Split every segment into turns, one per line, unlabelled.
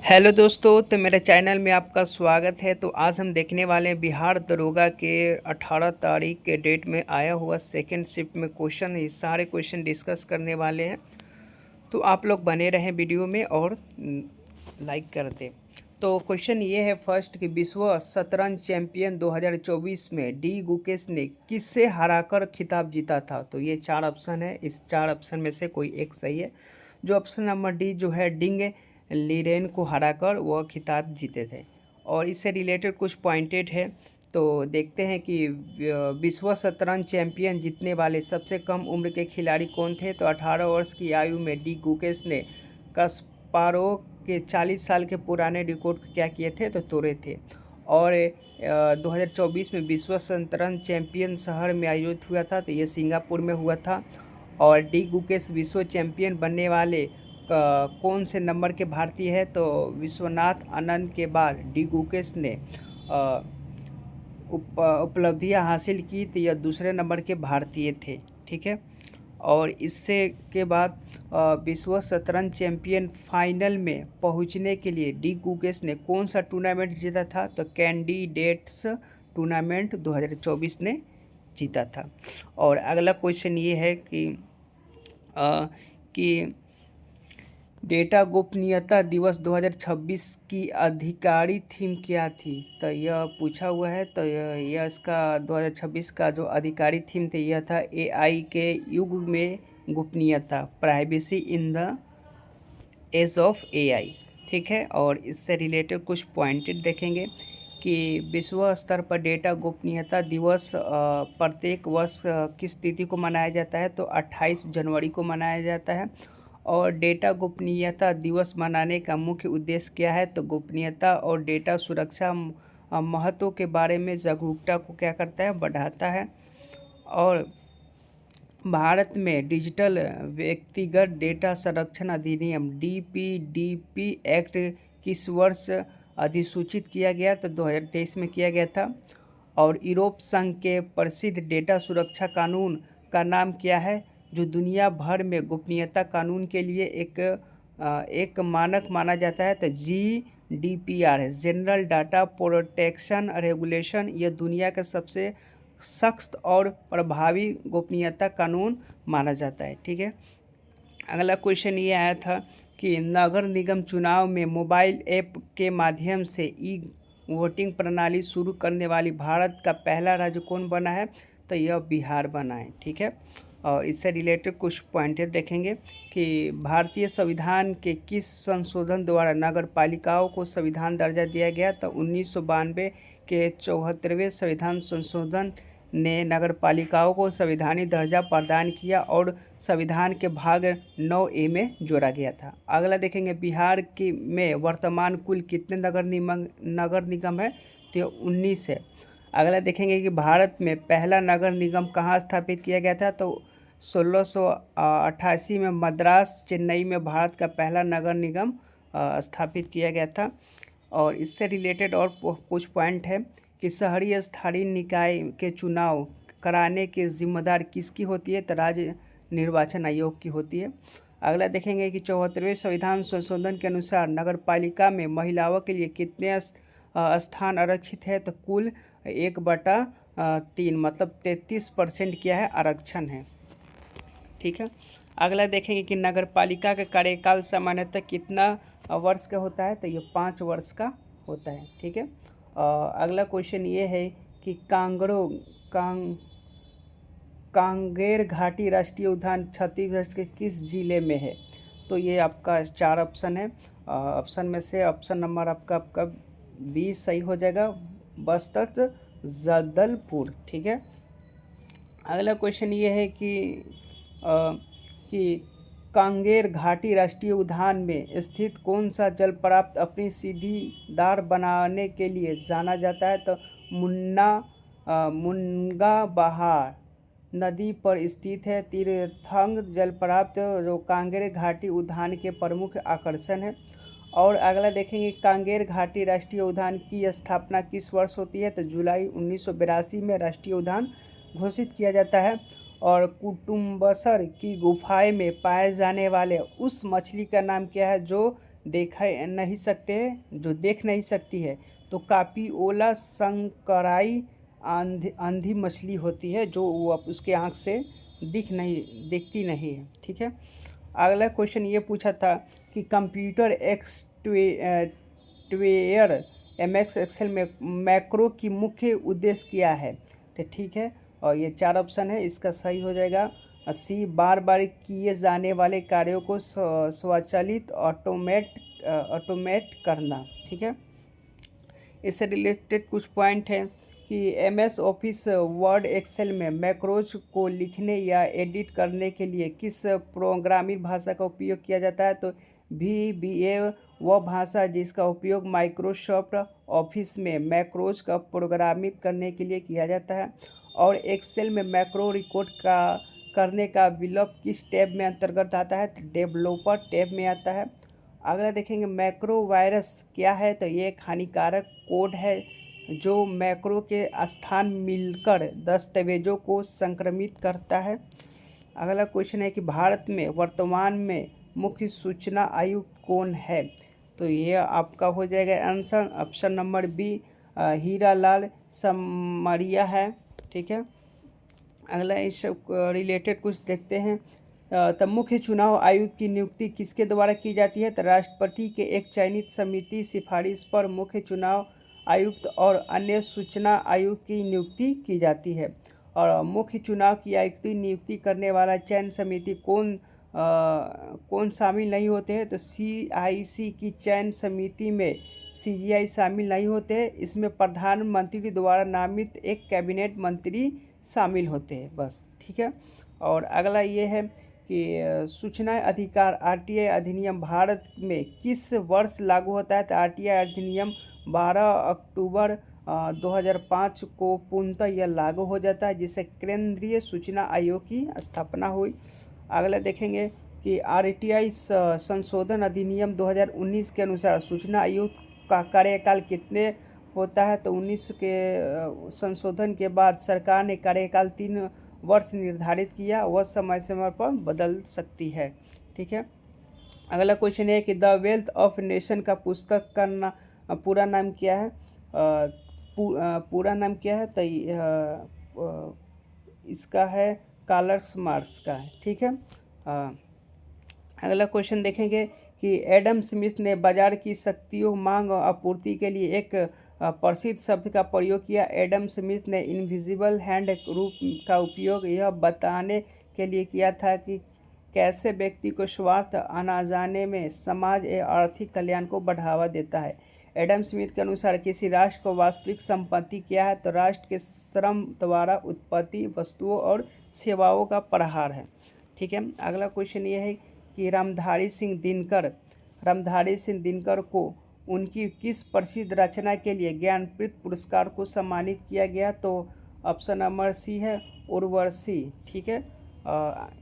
Hello दोस्तों, तो मेरे चैनल में आपका स्वागत है। तो आज हम देखने वाले हैं बिहार दरोगा के 18 तारीख के डेट में आया हुआ सेकंड शिफ्ट में क्वेश्चन। ये सारे क्वेश्चन डिस्कस करने वाले हैं, तो आप लोग बने रहें वीडियो में और लाइक कर दें। तो क्वेश्चन ये है फर्स्ट कि विश्व शतरंज चैंपियन 2024 में डी गुकेश ने किससे हराकर खिताब जीता था। तो ये चार ऑप्शन है, इस चार ऑप्शन में से कोई एक सही है। जो ऑप्शन नंबर डी जो है, डिंग लीरेन को हराकर वह खिताब जीते थे। और इससे रिलेटेड कुछ पॉइंटेड है, तो देखते हैं कि विश्व शतरंज चैंपियन जीतने वाले सबसे कम उम्र के खिलाड़ी कौन थे। तो 18 वर्ष की आयु में डी गुकेश ने कस्पारोव के 40 साल के पुराने रिकॉर्ड क्या किए थे, तो तोड़े थे। और 2024 में विश्व शतरंज चैंपियन शहर में आयोजित हुआ था, तो ये सिंगापुर में हुआ था। और डी गुकेश विश्व चैंपियन बनने वाले कौन से नंबर के भारतीय है। तो विश्वनाथ आनंद के बाद डी गुकेश ने उपलब्धियां हासिल की, तो यह दूसरे नंबर के भारतीय थे। ठीक है। और इससे के बाद विश्व शतरंज चैंपियन फाइनल में पहुंचने के लिए डी गुकेश ने कौन सा टूर्नामेंट जीता था। तो कैंडिडेट्स टूर्नामेंट 2024 ने जीता था। और अगला क्वेश्चन ये है कि डेटा गोपनीयता दिवस 2026 की आधिकारिक थीम क्या थी। तो यह पूछा हुआ है। तो यह इसका 2026 का जो आधिकारिक थीम थी यह था एआई के युग में गोपनीयता, privacy in the age of AI. ठीक है। और इससे रिलेटेड कुछ पॉइंटेड देखेंगे कि विश्व स्तर पर डेटा गोपनीयता दिवस प्रत्येक वर्ष किस तिथि को मनाया जाता है। तो 28 जनवरी को मनाया जाता है। और डेटा गोपनीयता दिवस मनाने का मुख्य उद्देश्य क्या है। तो गोपनीयता और डेटा सुरक्षा महत्व के बारे में जागरूकता को क्या करता है, बढ़ाता है। और भारत में डिजिटल व्यक्तिगत डेटा संरक्षण अधिनियम डीपीडीपी एक्ट किस वर्ष अधिसूचित किया गया। तो 2023 में किया गया था। और यूरोप संघ के प्रसिद्ध डेटा सुरक्षा कानून का नाम क्या है, जो दुनिया भर में गोपनीयता कानून के लिए एक मानक माना जाता है। तो GDPR है, जनरल डाटा प्रोटेक्शन रेगुलेशन। यह दुनिया का सबसे सख्त और प्रभावी गोपनीयता कानून माना जाता है। ठीक है। अगला क्वेश्चन ये आया था कि नगर निगम चुनाव में मोबाइल ऐप के माध्यम से ई वोटिंग प्रणाली शुरू करने वाली भारत का पहला राज्य कौन बना है। तो यह बिहार बना है। ठीक है। और इससे रिलेटेड कुछ पॉइंटें देखेंगे कि भारतीय संविधान के किस संशोधन द्वारा नगर पालिकाओं को संविधान दर्जा दिया गया। तो 1992 के 74वें संविधान संशोधन ने नगर पालिकाओं को संवैधानिक दर्जा प्रदान किया और संविधान के भाग 9A में जोड़ा गया था। अगला देखेंगे बिहार की में वर्तमान कुल कितने नगर निगम है। तो 19 है। अगला देखेंगे कि भारत में पहला नगर निगम कहाँ स्थापित किया गया था। तो 1688 में मद्रास चेन्नई में भारत का पहला नगर निगम स्थापित किया गया था। और इससे रिलेटेड और कुछ पॉइंट है कि शहरी स्थानीय निकाय के चुनाव कराने की जिम्मेदारी किसकी होती है। तो राज्य निर्वाचन आयोग की होती है। अगला देखेंगे कि 74वें संविधान संशोधन के अनुसार नगर पालिका में महिलाओं के लिए कितने स्थान आरक्षित है। तो कुल 1/3 मतलब 33% क्या है, आरक्षण है। ठीक है। अगला देखेंगे कि नगर पालिका का कार्यकाल सामान्यतः कितना वर्ष का होता है। तो ये 5 वर्ष का होता है। ठीक है। अगला क्वेश्चन ये है कि कांगेर घाटी राष्ट्रीय उद्यान छत्तीसगढ़ के किस जिले में है। तो ये आपका 4 ऑप्शन है। ऑप्शन में से ऑप्शन नंबर आपका बी सही हो जाएगा, बस्तर जदलपुर। ठीक है। अगला क्वेश्चन ये है कि कांगेर घाटी राष्ट्रीय उद्यान में स्थित कौन सा जलप्रपात अपनी सीढ़ीदार बनाने के लिए जाना जाता है। तो मुनगा बहार नदी पर स्थित है। तीर्थंग जलप्रपात जो कांगेर घाटी उद्यान के प्रमुख आकर्षण है। और अगला देखेंगे कांगेर घाटी राष्ट्रीय उद्यान की स्थापना किस वर्ष होती है। तो जुलाई 1982 में राष्ट्रीय उद्यान घोषित किया जाता है। और कुटुम्बसर की गुफाएं में पाए जाने वाले उस मछली का नाम क्या है जो नहीं सकते, जो देख नहीं सकती है, तो कापियोला संकराई अंधी मछली होती है, जो वो उसके आँख से दिखती नहीं है। ठीक है। अगला क्वेश्चन ये पूछा था कि कंप्यूटर ट्वेयर एमएक्स एक्सेल में मैक्रो की मुख्य उद्देश्य क्या है। तो ठीक है, और ये 4 ऑप्शन है, इसका सही हो जाएगा सी, बार बार किए जाने वाले कार्यों को स्वचालित ऑटोमेट करना। ठीक है। इससे रिलेटेड कुछ पॉइंट है कि एमएस ऑफिस वर्ड एक्सेल में मैक्रोज को लिखने या एडिट करने के लिए किस प्रोग्रामिंग भाषा का उपयोग किया जाता है। तो VBA वह भाषा जिसका उपयोग माइक्रोसॉफ्ट ऑफिस में मैक्रोज का प्रोग्रामिंग करने के लिए किया जाता है। और एक्सेल में मैक्रो रिकॉर्ड करने का विकल्प किस टैब में अंतर्गत आता है। तो डेवलपर टैब में आता है। अगला देखेंगे मैक्रो वायरस क्या है। तो ये एक हानिकारक कोड है जो मैक्रो के स्थान मिलकर दस्तावेजों को संक्रमित करता है। अगला क्वेश्चन है कि भारत में वर्तमान में मुख्य सूचना आयुक्त कौन है। तो ये आपका हो जाएगा answer option number B, Hiralal Samariya है। ठीक है। अगला इस रिलेटेड कुछ देखते हैं। तब मुख्य चुनाव आयुक्त की नियुक्ति किसके द्वारा की जाती है। तो राष्ट्रपति के एक चयनित समिति सिफारिश पर मुख्य चुनाव आयुक्त और अन्य सूचना आयुक्त की नियुक्ति की जाती है। और मुख्य चुनाव की आयुक्ति नियुक्ति करने वाला चयन समिति कौन शामिल नहीं होते हैं। तो CIC की चयन समिति में CGI शामिल नहीं होते हैं। इसमें प्रधानमंत्री द्वारा नामित एक कैबिनेट मंत्री शामिल होते हैं बस। ठीक है। और अगला ये है कि सूचना अधिकार RTI अधिनियम भारत में किस वर्ष लागू होता है। तो RTI अधिनियम 12 अक्टूबर 2005 को पूर्णतः यह लागू हो जाता है, जिससे केंद्रीय सूचना आयोग की स्थापना हुई। अगला देखेंगे कि RTI संशोधन अधिनियम 2019 के अनुसार सूचना आयोग का कार्यकाल कितने होता है। तो 19 के संशोधन के बाद सरकार ने कार्यकाल 3 वर्ष निर्धारित किया, वह समय समय पर बदल सकती है। ठीक है। अगला क्वेश्चन है कि द वेल्थ ऑफ नेशन का पुस्तक का पूरा नाम क्या है। पूरा नाम क्या है। तो इसका है कार्ल मार्क्स का है। ठीक है। अगला क्वेश्चन देखेंगे कि एडम स्मिथ ने बाजार की शक्तियों मांग और आपूर्ति के लिए एक प्रसिद्ध शब्द का प्रयोग किया। एडम स्मिथ ने इनविजिबल हैंड रूप का उपयोग यह बताने के लिए किया था कि कैसे व्यक्ति को स्वार्थ आना-जाने में समाज एवं आर्थिक कल्याण को बढ़ावा देता है। एडम स्मिथ के अनुसार किसी राष्ट्र को वास्तविक संपत्ति क्या है। तो राष्ट्र के श्रम द्वारा उत्पत्ति वस्तुओं और सेवाओं का प्रहार है। ठीक है। अगला क्वेश्चन ये है कि रामधारी सिंह दिनकर को उनकी किस प्रसिद्ध रचना के लिए ज्ञानपीठ पुरस्कार को सम्मानित किया गया। तो ऑप्शन नंबर सी है उर्वशी। ठीक है।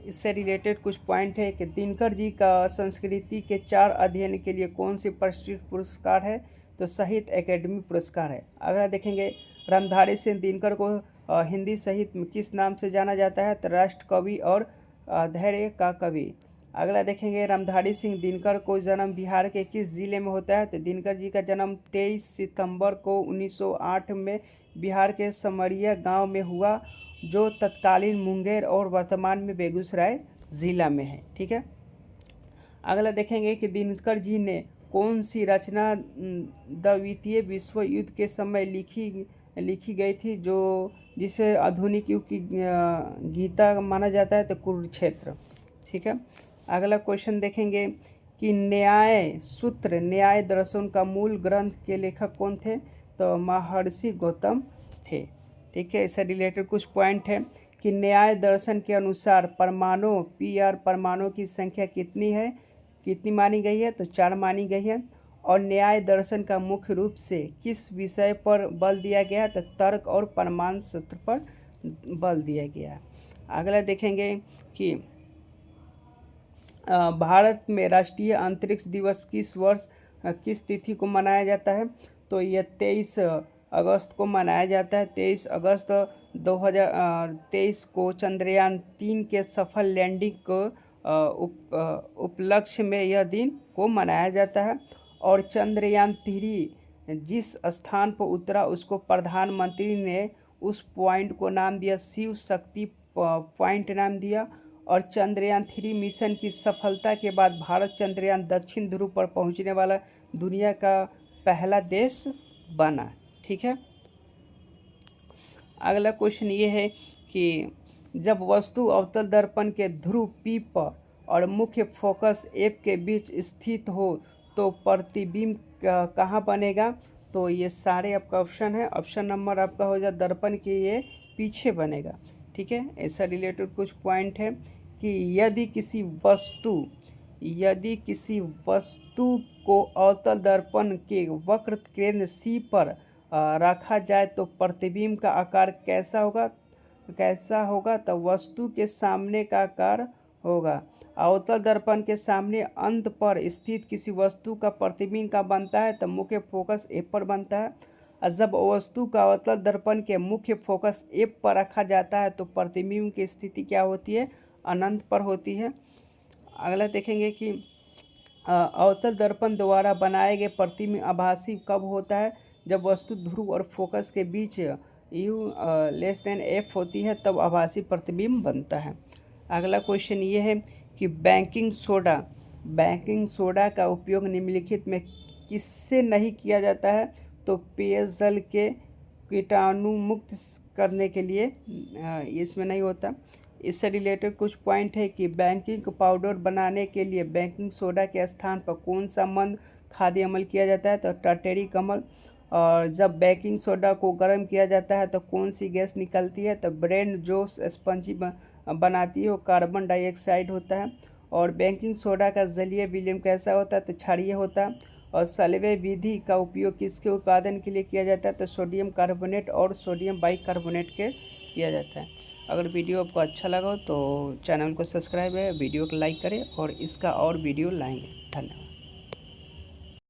इससे रिलेटेड कुछ पॉइंट है कि दिनकर जी का संस्कृति के 4 अध्ययन के लिए कौन सी प्रसिद्ध पुरस्कार है। तो साहित्य अकेडमी पुरस्कार है। अगला देखेंगे रामधारी सिंह दिनकर को हिंदी साहित्य में किस नाम से जाना जाता है। तो राष्ट्र कवि और धैर्य का कवि। अगला देखेंगे रामधारी सिंह दिनकर को जन्म बिहार के किस जिले में होता है। तो दिनकर जी का जन्म 23 सितंबर को 1908 में बिहार के समरिया गांव में हुआ, जो तत्कालीन मुंगेर और वर्तमान में बेगूसराय ज़िला में है। ठीक है। अगला देखेंगे कि दिनकर जी ने कौन सी रचना द्वितीय विश्व युद्ध के समय लिखी गई थी, जिसे आधुनिक युग की गीता माना जाता है। तो कुरुक्षेत्र। ठीक है। अगला क्वेश्चन देखेंगे कि न्याय दर्शन का मूल ग्रंथ के लेखक कौन थे। तो महर्षि गौतम थे। ठीक है। इससे रिलेटेड कुछ पॉइंट है कि न्याय दर्शन के अनुसार परमाणु की संख्या कितनी मानी गई है। तो 4 मानी गई है। और न्याय दर्शन का मुख्य रूप से किस विषय पर बल दिया गया है। तो तर्क और परमाणु शस्त्र पर बल दिया गया है। अगला देखेंगे कि भारत में राष्ट्रीय अंतरिक्ष दिवस किस तिथि को मनाया जाता है। तो यह 23 अगस्त को मनाया जाता है। 23 अगस्त 2023 को चंद्रयान 3 के सफल लैंडिंग को उपलक्ष्य में यह दिन को मनाया जाता है। और चंद्रयान-3 जिस स्थान पर उतरा उसको प्रधानमंत्री ने उस पॉइंट को नाम दिया शिव शक्ति पॉइंट नाम दिया। और चंद्रयान-3 मिशन की सफलता के बाद भारत चंद्रयान दक्षिण ध्रुव पर पहुंचने वाला दुनिया का पहला देश बना। ठीक है। अगला क्वेश्चन ये है कि जब वस्तु अवतल दर्पण के ध्रुव P पर और मुख्य फोकस F के बीच स्थित हो तो प्रतिबिंब कहाँ बनेगा? तो ये सारे आपका ऑप्शन है। ऑप्शन नंबर आपका हो जाए दर्पण के ये पीछे बनेगा। ठीक है। ऐसा रिलेटेड कुछ पॉइंट है कि यदि किसी वस्तु को अवतल दर्पण के वक्र केंद्र C पर रखा जाए तो प्रतिबिंब का आकार कैसा होगा? तो वस्तु के सामने का आकार होगा। अवतल दर्पण के सामने अंत पर स्थित किसी वस्तु का प्रतिबिंब का बनता है तो मुख्य फोकस F पर बनता है। और जब वस्तु का अवतल दर्पण के मुख्य फोकस F पर रखा जाता है तो प्रतिबिंब की स्थिति क्या होती है? अनंत पर होती है। अगला देखेंगे कि अवतल दर्पण द्वारा बनाए गए प्रतिबिंब आभासी कब होता है? जब वस्तु ध्रुव और फोकस के बीच U<F होती है तब आभासी प्रतिबिंब बनता है। अगला क्वेश्चन ये है कि बेकिंग सोडा का उपयोग निम्नलिखित में किससे नहीं किया जाता है? तो पेयजल के कीटाणु मुक्त करने के लिए इसमें नहीं होता। इससे रिलेटेड कुछ पॉइंट है कि बेकिंग पाउडर बनाने के लिए बेकिंग सोडा के स्थान पर कौन सा मंद खाद्य अम्ल किया जाता है? तो टर्टेरिक अम्ल। और जब बेकिंग सोडा को गर्म किया जाता है तो कौन सी गैस निकलती है? तो ब्रेड जो स्पंजी बनाती है वो कार्बन डाइऑक्साइड होता है। और बेकिंग सोडा का जलीय विलयन कैसा होता है? तो क्षारीय होता है। और सल्वे विधि का उपयोग किसके उत्पादन के लिए किया जाता है? तो सोडियम कार्बोनेट और सोडियम बाइकार्बोनेट के किया जाता है। अगर वीडियो आपको अच्छा लगा हो तो चैनल को सब्सक्राइब है, वीडियो को लाइक करें और इसका और वीडियो लाएंगे। धन्यवाद।